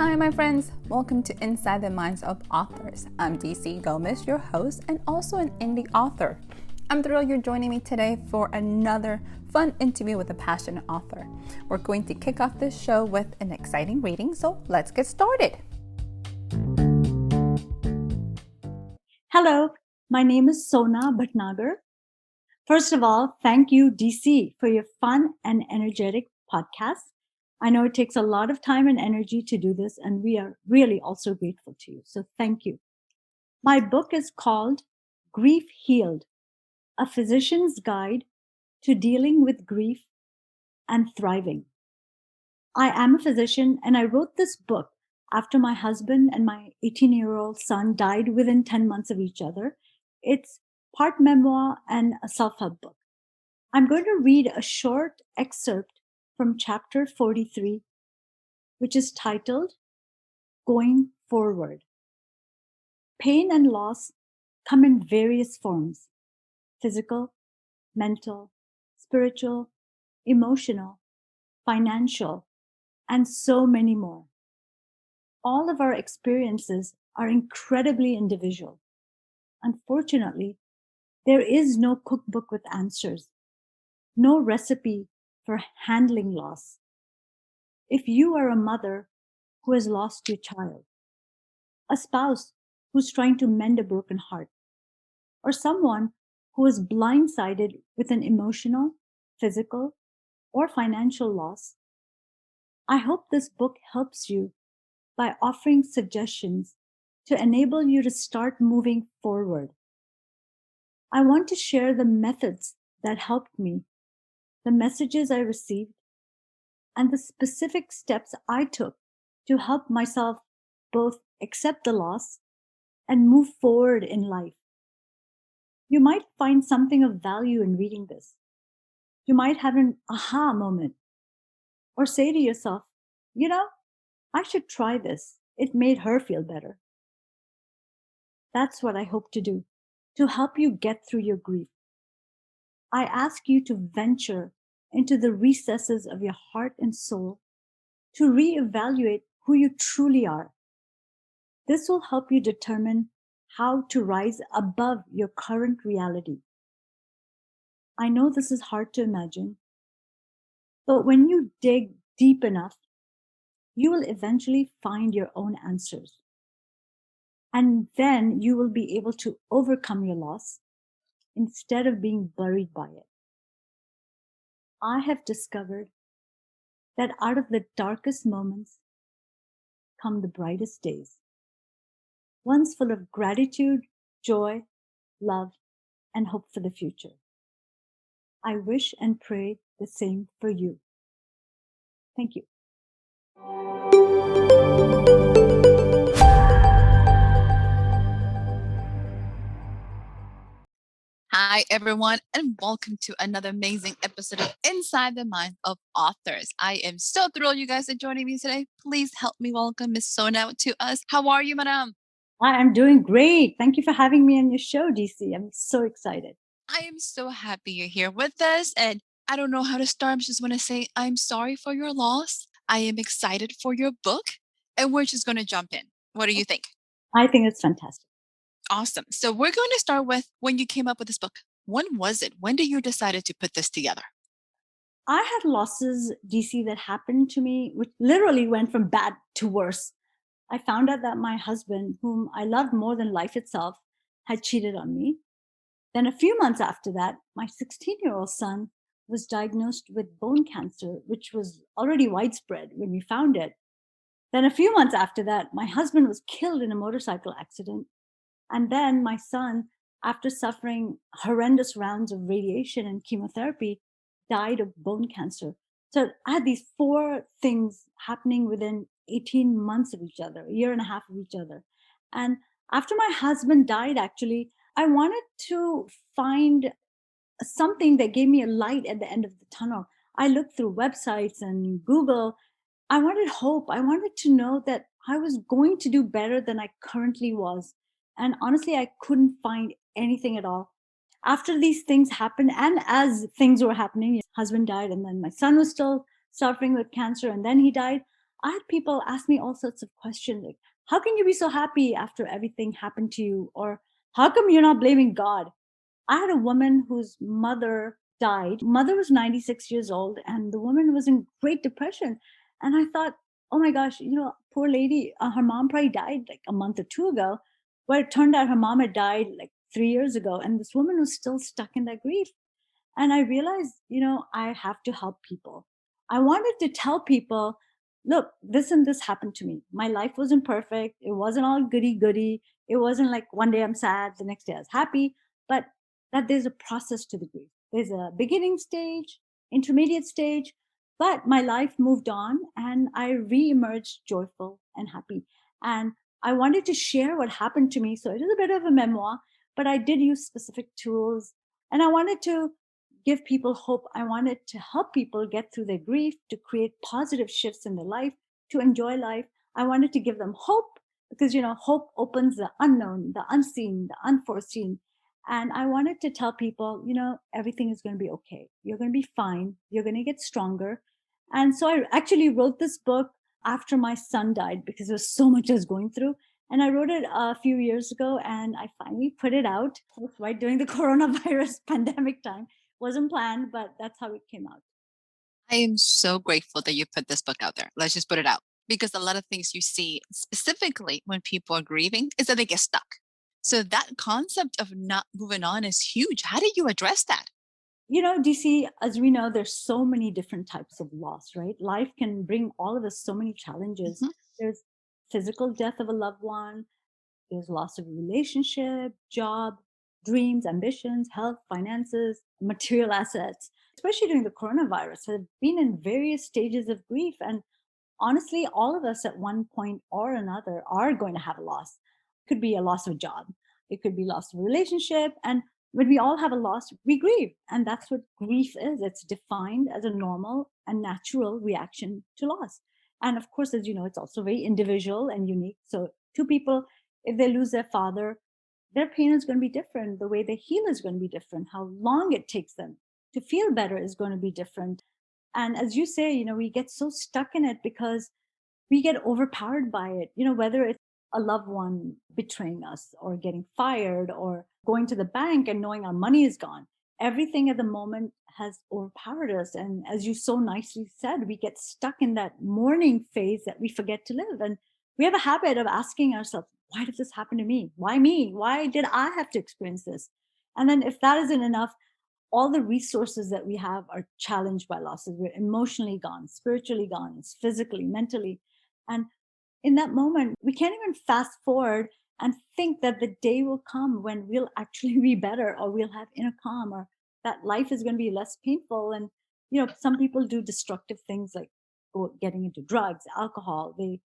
Hi, my friends. Welcome to Inside the Minds of Authors. I'm DC Gomez, your host, and also an indie author. I'm thrilled you're joining me today for another fun interview with a passionate author. We're going to kick off this show with an exciting reading, so let's get started. Hello, my name is Sona Bhatnagar. First of all, thank you, DC, for your fun and energetic podcast. I know it takes a lot of time and energy to do this, and we are really also grateful to you. So thank you. My book is called Grief Healed, a physician's guide to dealing with grief and thriving. I am a physician, and I wrote this book after my husband and my 18-year-old son died within 10 months of each other. It's part memoir and a self-help book. I'm going to read a short excerpt from chapter 43, which is titled Going Forward. Pain and loss come in various forms: physical, mental, spiritual, emotional, financial, and so many more. All of our experiences are incredibly individual. Unfortunately, there is no cookbook with answers, no recipe for handling loss. If you are a mother who has lost your child, a spouse who's trying to mend a broken heart, or someone who is blindsided with an emotional, physical, or financial loss, I hope this book helps you by offering suggestions to enable you to start moving forward. I want to share the methods that helped me, the messages I received, and the specific steps I took to help myself both accept the loss and move forward in life. You might find something of value in reading this. You might have an aha moment or say to yourself, I should try this. It made her feel better. That's what I hope to do, to help you get through your grief. I ask you to venture into the recesses of your heart and soul to reevaluate who you truly are. This will help you determine how to rise above your current reality. I know this is hard to imagine, but when you dig deep enough, you will eventually find your own answers. And then you will be able to overcome your loss instead of being buried by it. I have discovered that out of the darkest moments come the brightest days. Ones full of gratitude, joy, love, and hope for the future. I wish and pray the same for you. Thank you. Hi, everyone, and welcome to another amazing episode of Inside the Minds of Authors. I am so thrilled you guys are joining me today. Please help me welcome Miss Sona to us. How are you, madam? I'm doing great. Thank you for having me on your show, DC. I'm so excited. I am so happy you're here with us, and I don't know how to start. I just want to say I'm sorry for your loss. I am excited for your book, and we're just going to jump in. What do you think? I think it's fantastic. Awesome. So we're going to start with when you came up with this book. When was it? When did you decide to put this together? I had losses, DC, that happened to me, which literally went from bad to worse. I found out that my husband, whom I loved more than life itself, had cheated on me. Then a few months after that, my 16-year-old son was diagnosed with bone cancer, which was already widespread when we found it. Then a few months after that, my husband was killed in a motorcycle accident. And then my son, after suffering horrendous rounds of radiation and chemotherapy, died of bone cancer. So I had these four things happening within 18 months of each other, a year and a half of each other. And after my husband died, actually, I wanted to find something that gave me a light at the end of the tunnel. I looked through websites and Google. I wanted hope. I wanted to know that I was going to do better than I currently was. And honestly, I couldn't find anything at all. After these things happened, and as things were happening, his husband died, and then my son was still suffering with cancer, and then he died. I had people ask me all sorts of questions like, how can you be so happy after everything happened to you? Or how come you're not blaming God? I had a woman whose mother died. Mother was 96 years old, and the woman was in great depression. And I thought, oh my gosh, poor lady, her mom probably died like a month or two ago. But it turned out her mom had died like 3 years ago, and this woman was still stuck in that grief. And I realized, I have to help people. I wanted to tell people, look, this and this happened to me. My life wasn't perfect. It wasn't all goody goody. It wasn't like one day I'm sad, the next day I was happy, but that there's a process to the grief. There's a beginning stage, intermediate stage, but my life moved on and I re-emerged joyful and happy. And I wanted to share what happened to me. So it is a bit of a memoir, but I did use specific tools and I wanted to give people hope. I wanted to help people get through their grief, to create positive shifts in their life, to enjoy life. I wanted to give them hope because, hope opens the unknown, the unseen, the unforeseen. And I wanted to tell people, everything is going to be okay. You're going to be fine. You're going to get stronger. And so I actually wrote this book after my son died because there was so much I was going through. And I wrote it a few years ago and I finally put it out right during the coronavirus pandemic time. Wasn't planned, but that's how it came out. I am so grateful that you put this book out there. Let's just put it out because a lot of things you see, specifically when people are grieving, is that they get stuck. So that concept of not moving on is huge. How did you address that? DC, as we know, there's so many different types of loss, right? Life can bring all of us so many challenges. Mhm. There's physical death of a loved one, there's loss of a relationship, job, dreams, ambitions, health, finances, material assets. Especially during the coronavirus, I've been in various stages of grief. And honestly, all of us at one point or another are going to have a loss. It could be a loss of a job, it could be loss of a relationship. And when we all have a loss, we grieve. And that's what grief is. It's defined as a normal and natural reaction to loss. And of course, as you know, it's also very individual and unique. So, two people, if they lose their father, their pain is going to be different. The way they heal is going to be different. How long it takes them to feel better is going to be different. And as you say, we get so stuck in it because we get overpowered by it, whether it's a loved one betraying us or getting fired or going to the bank and knowing our money is gone. Everything at the moment has overpowered us. And as you so nicely said, we get stuck in that mourning phase that we forget to live. And we have a habit of asking ourselves, why did this happen to me? Why me? Why did I have to experience this? And then if that isn't enough, all the resources that we have are challenged by losses. We're emotionally gone, spiritually gone, physically, mentally. And in that moment, we can't even fast forward and think that the day will come when we'll actually be better or we'll have inner calm or that life is going to be less painful. And, some people do destructive things like getting into drugs, alcohol. They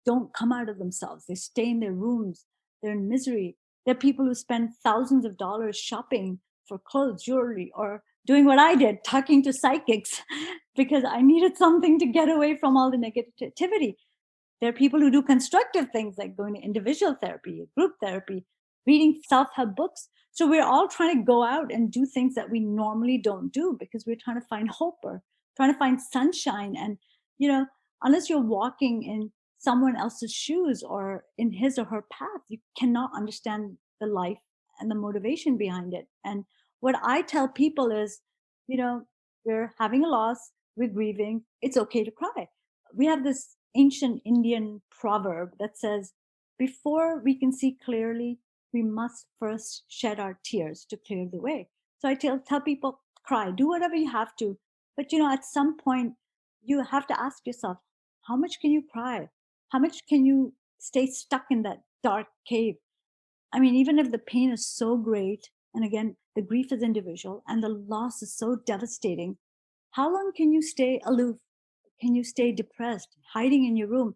don't come out of themselves. They stay in their rooms. They're in misery. There are people who spend thousands of dollars shopping for clothes, jewelry, or doing what I did, talking to psychics because I needed something to get away from all the negativity. There are people who do constructive things like going to individual therapy, group therapy, reading self help books. So we're all trying to go out and do things that we normally don't do because we're trying to find hope or trying to find sunshine. And, you know, unless you're walking in someone else's shoes or in his or her path, you cannot understand the life and the motivation behind it. And what I tell people is, we're having a loss, we're grieving, it's okay to cry. We have this ancient Indian proverb that says, before we can see clearly, we must first shed our tears to clear the way. So I tell people, cry, do whatever you have to. But at some point, you have to ask yourself, how much can you cry? How much can you stay stuck in that dark cave? I mean, even if the pain is so great, and again, the grief is individual and the loss is so devastating, how long can you stay aloof? Can you stay depressed, hiding in your room?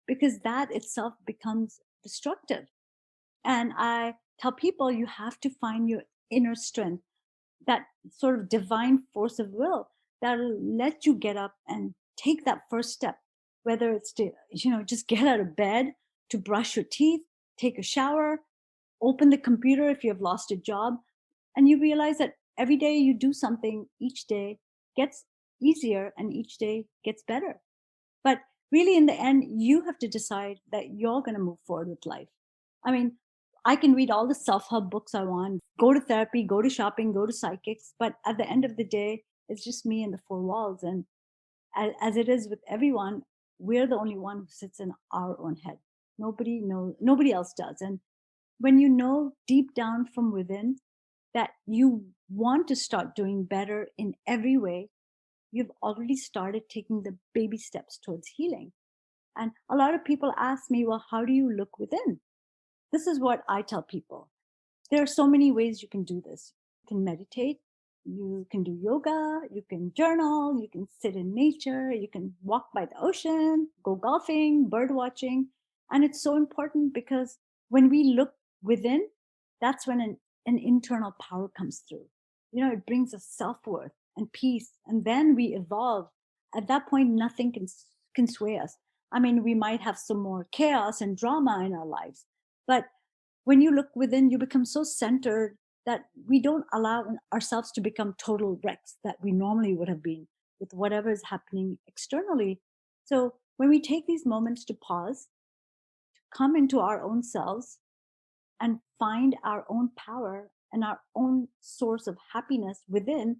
Because that itself becomes destructive. And I tell people you have to find your inner strength, that sort of divine force of will that'll let you get up and take that first step, whether it's to, just get out of bed, to brush your teeth, take a shower, open the computer if you have lost a job, and you realize that every day you do something, each day gets easier and each day gets better. But really in the end, you have to decide that you're going to move forward with life. I mean, I can read all the self-help books I want, go to therapy, go to shopping, go to psychics, but at the end of the day, it's just me and the four walls. And as it is with everyone, we're the only one who sits in our own head. Nobody knows, nobody else does. And when you know deep down from within that you want to start doing better in every way, you've already started taking the baby steps towards healing. And a lot of people ask me, well, how do you look within? This is what I tell people. There are so many ways you can do this. You can meditate, you can do yoga, you can journal, you can sit in nature, you can walk by the ocean, go golfing, bird watching. And it's so important because when we look within, that's when an internal power comes through. It brings us self-worth and peace. And then we evolve. At that point, nothing can sway us. I mean, we might have some more chaos and drama in our lives, but when you look within, you become so centered that we don't allow ourselves to become total wrecks that we normally would have been with whatever is happening externally. So when we take these moments to pause, to come into our own selves and find our own power and our own source of happiness within,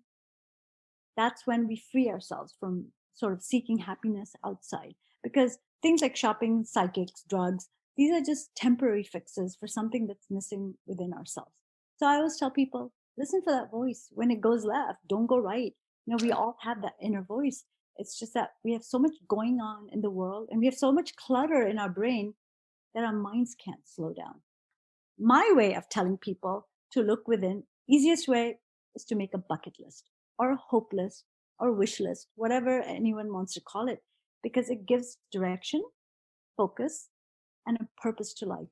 that's when we free ourselves from sort of seeking happiness outside. Because things like shopping, psychics, drugs, these are just temporary fixes for something that's missing within ourselves. So I always tell people, listen for that voice. When it goes left, don't go right. We all have that inner voice. It's just that we have so much going on in the world and we have so much clutter in our brain that our minds can't slow down. My way of telling people to look within, easiest way is to make a bucket list or a hope list or wish list, whatever anyone wants to call it, because it gives direction, focus, and a purpose to life.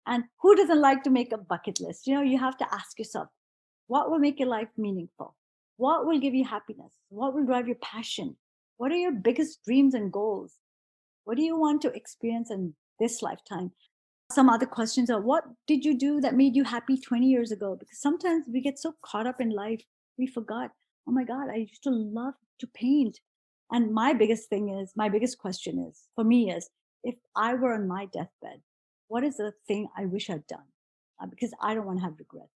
And who doesn't like to make a bucket list? You have to ask yourself, what will make your life meaningful? What will give you happiness? What will drive your passion? What are your biggest dreams and goals? What do you want to experience in this lifetime? Some other questions are, what did you do that made you happy 20 years ago? Because sometimes we get so caught up in life, we forgot, oh my God, I used to love to paint. And my biggest question is, for me is, if I were on my deathbed, what is the thing I wish I'd done? Because I don't want to have regret.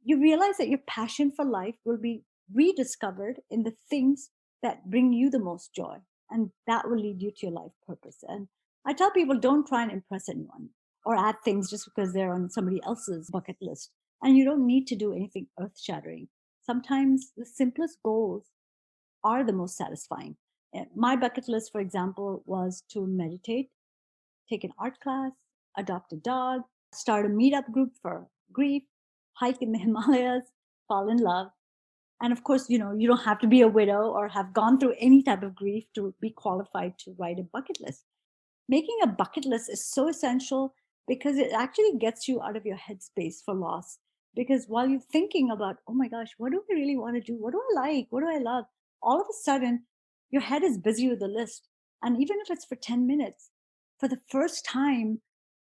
You realize that your passion for life will be rediscovered in the things that bring you the most joy. And that will lead you to your life purpose. And I tell people, don't try and impress anyone or add things just because they're on somebody else's bucket list. And you don't need to do anything earth shattering. Sometimes the simplest goals are the most satisfying. My bucket list, for example, was to meditate, take an art class, adopt a dog, start a meetup group for grief, hike in the Himalayas, fall in love. And of course, you don't have to be a widow or have gone through any type of grief to be qualified to write a bucket list. Making a bucket list is so essential because it actually gets you out of your headspace for loss. Because while you're thinking about, oh my gosh, what do I really want to do? What do I like? What do I love? All of a sudden, your head is busy with the list. And even if it's for 10 minutes, for the first time,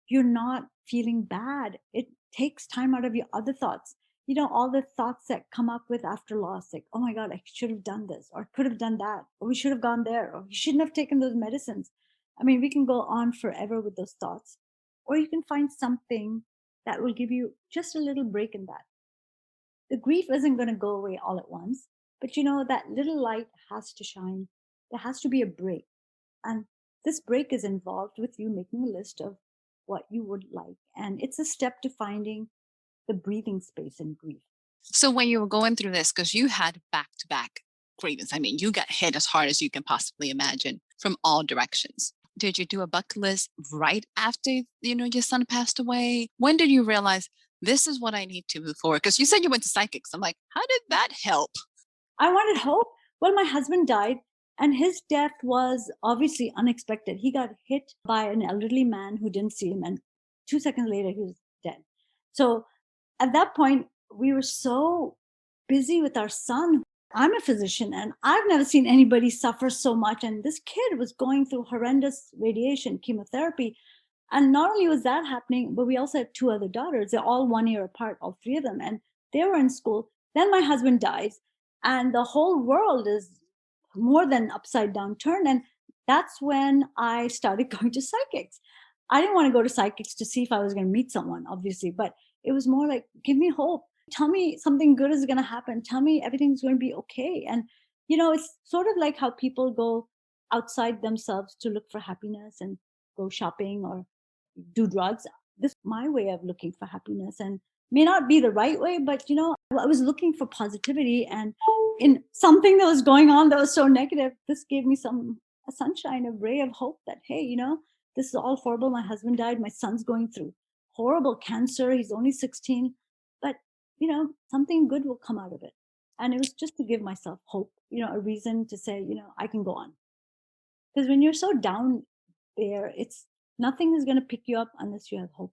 you're not feeling bad. It takes time out of your other thoughts. All the thoughts that come up with after loss, like, oh my God, I should have done this, or could have done that, or we should have gone there, or you shouldn't have taken those medicines. I mean, we can go on forever with those thoughts. Or you can find something that will give you just a little break in that. The grief isn't going to go away all at once, but that little light has to shine. There has to be a break. And this break is involved with you making a list of what you would like. And it's a step to finding the breathing space in grief. So when you were going through this, because you had back-to-back grievance, I mean, you got hit as hard as you can possibly imagine from all directions. Did you do a bucket list right after, your son passed away? When did you realize this is what I need to move forward? Because you said you went to psychics. I'm like, how did that help? I wanted hope. Well, my husband died and his death was obviously unexpected. He got hit by an elderly man who didn't see him, and 2 seconds later, he was dead. So at that point, we were so busy with our son. I'm a physician and I've never seen anybody suffer so much. And this kid was going through horrendous radiation, chemotherapy. And not only was that happening, but we also had two other daughters. They're all 1 year apart, all three of them. And they were in school. Then my husband dies, and the whole world is more than upside down turned. And that's when I started going to psychics. I didn't want to go to psychics to see if I was going to meet someone, obviously, but it was more like, give me hope. Tell me something good is going to happen. Tell me everything's going to be okay. And, it's sort of like how people go outside themselves to look for happiness and go shopping or do drugs. This is my way of looking for happiness, and may not be the right way, but I was looking for positivity, and in something that was going on that was so negative, this gave me a sunshine, a ray of hope that, hey, this is all horrible. My husband died. My son's going through horrible cancer. He's only 16, but something good will come out of it. And it was just to give myself hope, a reason to say, I can go on. Because when you're so down there, it's nothing is going to pick you up unless you have hope.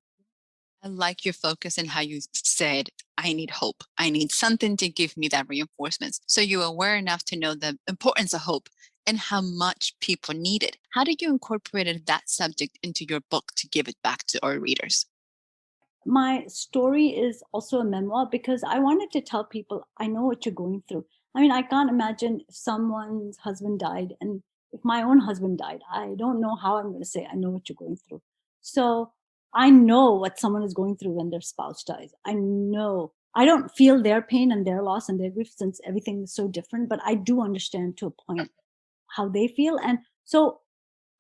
I like your focus and how you said, I need hope. I need something to give me that reinforcement. So you're aware enough to know the importance of hope and how much people need it. How did you incorporate that subject into your book to give it back to our readers? My story is also a memoir because I wanted to tell people, I know what you're going through. I mean, I can't imagine if someone's husband died, and if my own husband died, I don't know how I'm going to say, I know what you're going through. So I know what someone is going through when their spouse dies. I know. I don't feel their pain and their loss and their grief, since everything is so different, but I do understand to a point how they feel. And so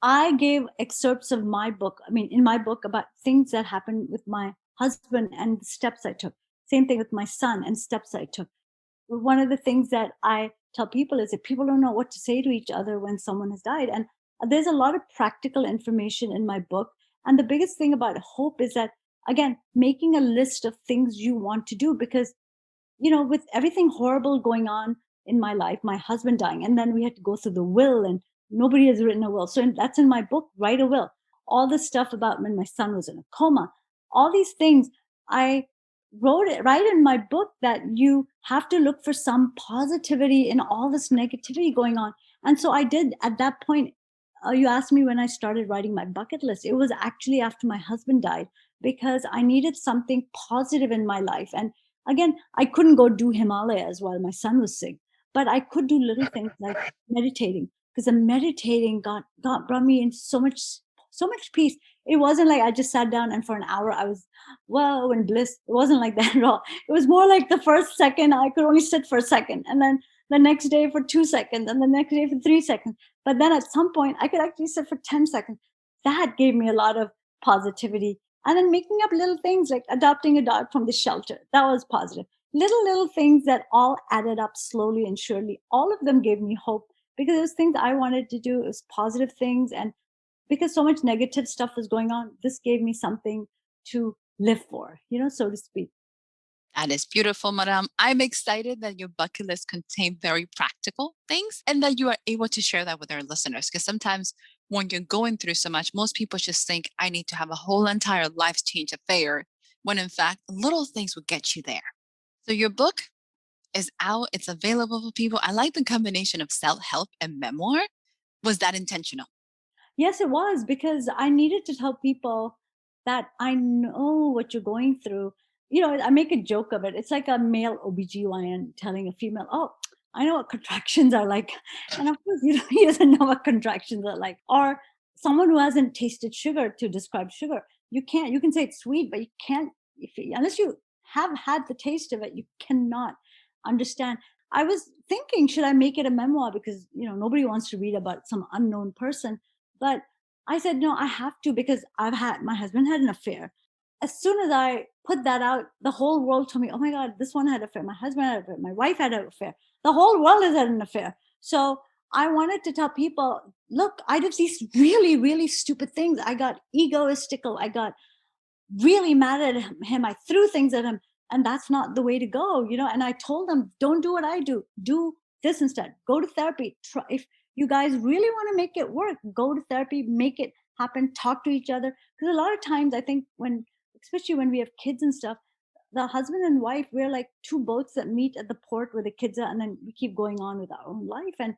I gave excerpts of my book. I mean, in my book, about things that happened with my husband and the steps I took. Same thing with my son and steps I took. One of the things that I tell people is that people don't know what to say to each other when someone has died. And there's a lot of practical information in my book. And the biggest thing about hope is that, again, making a list of things you want to do, because with everything horrible going on in my life, my husband dying, and then we had to go through the will, and nobody has written a will. So that's in my book, Write a Will. All the stuff about when my son was in a coma, all these things, I wrote it right in my book, that you have to look for some positivity in all this negativity going on. And so I did at that point. You asked me when I started writing my bucket list. It was actually after my husband died, because I needed something positive in my life. And again, I couldn't go do Himalayas while my son was sick, but I could do little things like meditating, because the meditating brought me in so much peace. It wasn't like I just sat down and for an hour I was whoa in bliss. It wasn't like that at all. It was more like the first second I could only sit for a second, and then the next day for 2 seconds, and the next day for 3 seconds. But then at some point I could actually sit for 10 seconds. That gave me a lot of positivity. And then making up little things like adopting a dog from the shelter. That was positive. Little things that all added up slowly and surely. All of them gave me hope, because it was things I wanted to do. It was positive things. And because so much negative stuff was going on, this gave me something to live for, so to speak. That is beautiful, Madam. I'm excited that your bucket list contains very practical things and that you are able to share that with our listeners. Because sometimes when you're going through so much, most people just think, I need to have a whole entire life change affair, when in fact, little things will get you there. So your book is out, it's available for people. I like the combination of self-help and memoir. Was that intentional? Yes, it was, because I needed to tell people that I know what you're going through. I make a joke of it. It's like a male OBGYN telling a female, oh, I know what contractions are like. And of course, he doesn't know what contractions are like. Or someone who hasn't tasted sugar to describe sugar. You can say it's sweet, but you can't, unless you have had the taste of it, you cannot understand. I was thinking, should I make it a memoir? Because, nobody wants to read about some unknown person. But I said, no, I have to, because my husband had an affair. As soon as I put that out, the whole world told me, oh my God, this one had an affair. My husband had an affair. My wife had an affair. The whole world has had an affair. So I wanted to tell people, look, I did these really, really stupid things. I got egoistical. I got really mad at him. I threw things at him, and that's not the way to go, And I told them, don't do what I do. Do this instead. Go to therapy. Try, if you guys really want to make it work, go to therapy, make it happen, talk to each other. Because a lot of times, I think especially when we have kids and stuff, the husband and wife, we're like two boats that meet at the port where the kids are, and then we keep going on with our own life. And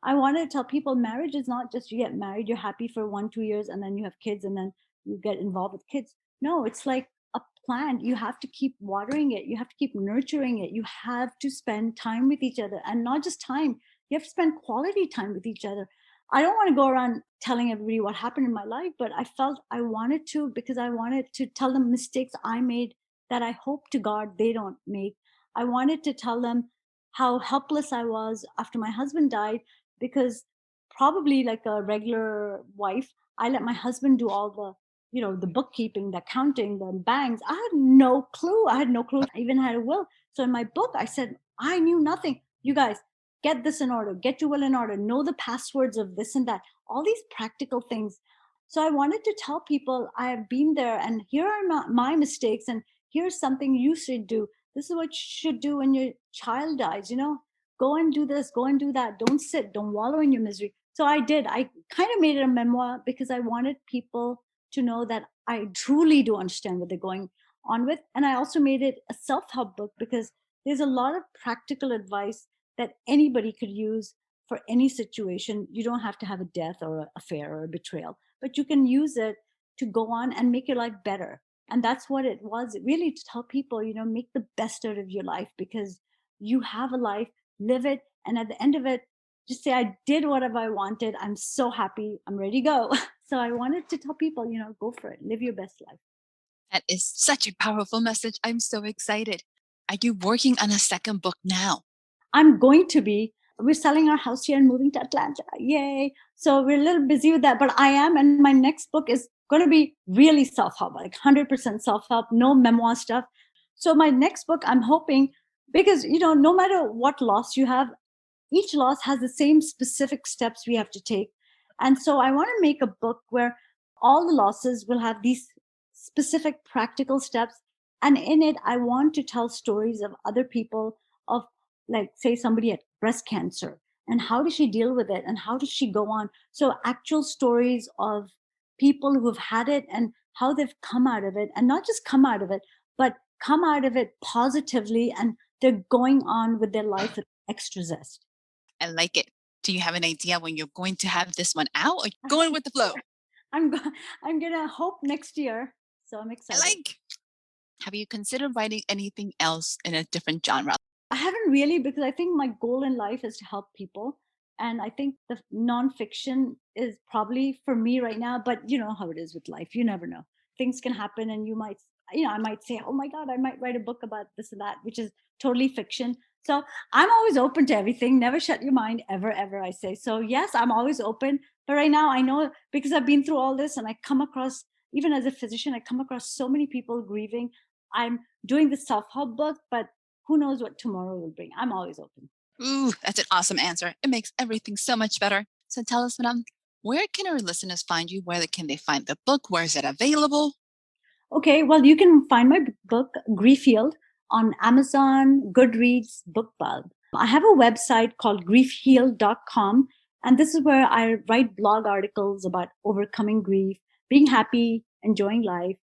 I wanted to tell people, marriage is not just you get married, you're happy for 1-2 years, and then you have kids, and then you get involved with kids. No, it's like a plant. You have to keep watering it. You have to keep nurturing it. You have to spend time with each other, and not just time. You have to spend quality time with each other. I don't want to go around telling everybody what happened in my life, but I felt I wanted to because I wanted to tell them mistakes I made that I hope to God they don't make. I wanted to tell them how helpless I was after my husband died because probably like a regular wife, I let my husband do all the bookkeeping, the accounting, the banks. I had no clue. I had no clue. I even had a will. So in my book, I said, I knew nothing. You guys, get this in order, get your will in order, know the passwords of this and that, all these practical things. So I wanted to tell people I have been there and here are my mistakes and here's something you should do. This is what you should do when your child dies, go and do this, go and do that. Don't sit, don't wallow in your misery. So I did. I kind of made it a memoir because I wanted people to know that I truly do understand what they're going on with. And I also made it a self help book because there's a lot of practical advice that anybody could use for any situation. You don't have to have a death or an affair or a betrayal, but you can use it to go on and make your life better. And that's what it was, really, to tell people, make the best out of your life because you have a life, live it. And at the end of it, just say, I did whatever I wanted. I'm so happy. I'm ready to go. So I wanted to tell people, go for it, live your best life. That is such a powerful message. I'm so excited. Are you working on a second book now? I'm going to be. We're selling our house here and moving to Atlanta. Yay. So we're a little busy with that, but I am. And my next book is going to be really self help, like 100% self help, no memoir stuff. So my next book, I'm hoping, because, no matter what loss you have, each loss has the same specific steps we have to take. And so I want to make a book where all the losses will have these specific practical steps. And in it, I want to tell stories of other people, of, like, say, somebody had breast cancer and how does she deal with it and how does she go on. So actual stories of people who have had it and how they've come out of it, and not just come out of it, but come out of it positively, and they're going on with their life with extra zest. I like it. Do you have an idea when you're going to have this one out, or going with the flow? I'm go- I'm gonna hope next year. So I'm I excited. like. Have you considered writing anything else in a different genre? I haven't really, because I think my goal in life is to help people. And I think the nonfiction is probably for me right now, but you know how it is with life. You never know. Things can happen and I might say, oh my God, I might write a book about this and that, which is totally fiction. So I'm always open to everything. Never shut your mind, ever, ever, I say. So yes, I'm always open. But right now I know, because I've been through all this and I come across, even as a physician, I come across so many people grieving. I'm doing the self-help book, but who knows what tomorrow will bring. I'm always open. Ooh, that's an awesome answer. It makes everything so much better. So tell us, madam, where can our listeners find you? Where can they find the book? Where is it available? Okay, well, you can find my book, Grief Healed, on Amazon, Goodreads, BookBub. I have a website called griefhealed.com, and this is where I write blog articles about overcoming grief, being happy, enjoying life.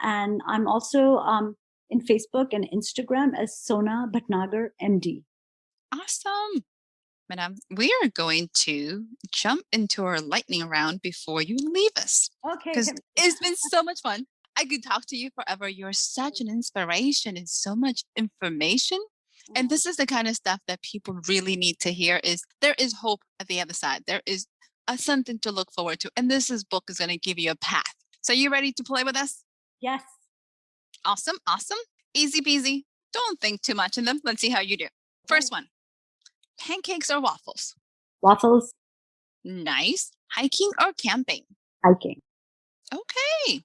And I'm also in Facebook and Instagram as Sona Bhatnagar, MD. Awesome. Madam, we are going to jump into our lightning round before you leave us, Okay. because it's been so much fun. I could talk to you forever. You're such an inspiration and so much information. And this is the kind of stuff that people really need to hear, is there is hope at the other side. There is something to look forward to. And book is going to give you a path. So you ready to play with us? Yes. Awesome. Awesome. Easy peasy. Don't think too much in them. Let's see how you do. First one, pancakes or waffles? Waffles. Nice. Hiking or camping? Hiking. Okay.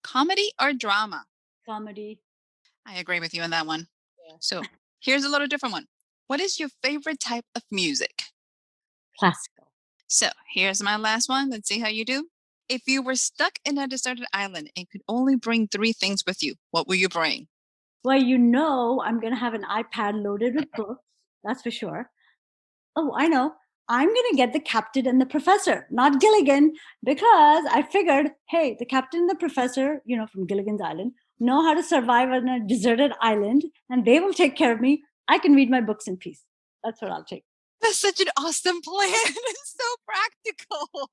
Comedy or drama? Comedy. I agree with you on that one. Yeah. So here's a little different one. What is your favorite type of music? Classical. So here's my last one. Let's see how you do. If you were stuck in a deserted island and could only bring three things with you, what will you bring? Well, I'm going to have an iPad loaded with books. That's for sure. Oh, I know. I'm going to get the captain and the professor, not Gilligan, because I figured, hey, the captain and the professor, from Gilligan's Island, know how to survive on a deserted island, and they will take care of me. I can read my books in peace. That's what I'll take. That's such an awesome plan. It's so practical.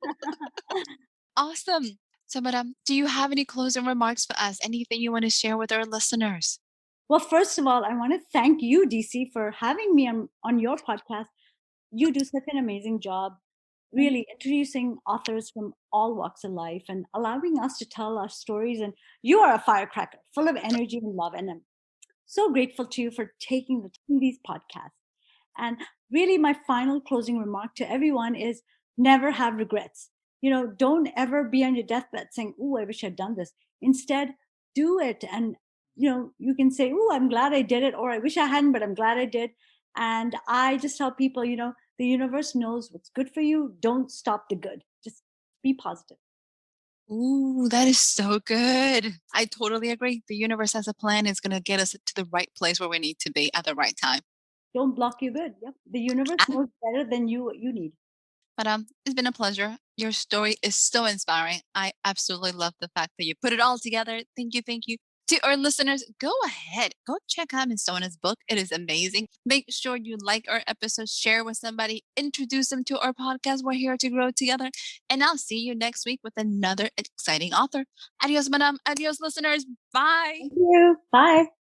Awesome. So, madam, do you have any closing remarks for us? Anything you want to share with our listeners? Well, first of all, I want to thank you, DC, for having me on your podcast. You do such an amazing job. really introducing authors from all walks of life and allowing us to tell our stories. And you are a firecracker full of energy and love. And I'm so grateful to you for taking the time these podcasts. And really, my final closing remark to everyone is never have regrets. Don't ever be on your deathbed saying, "Oh, I wish I'd done this." Instead, do it. And, you can say, "Oh, I'm glad I did it," or "I wish I hadn't, but I'm glad I did." And I just tell people, the universe knows what's good for you. Don't stop the good. Just be positive. Ooh, that is so good. I totally agree. The universe has a plan. It's going to get us to the right place where we need to be at the right time. Don't block your good. Yep. The universe knows better than you what you need. But it's been a pleasure. Your story is so inspiring. I absolutely love the fact that you put it all together. Thank you, thank you. To our listeners, go ahead, go check out Miss Sona's book. It is amazing. Make sure you like our episodes, share with somebody, introduce them to our podcast. We're here to grow together. And I'll see you next week with another exciting author. Adios, madam. Adios, listeners. Bye. Thank you. Bye.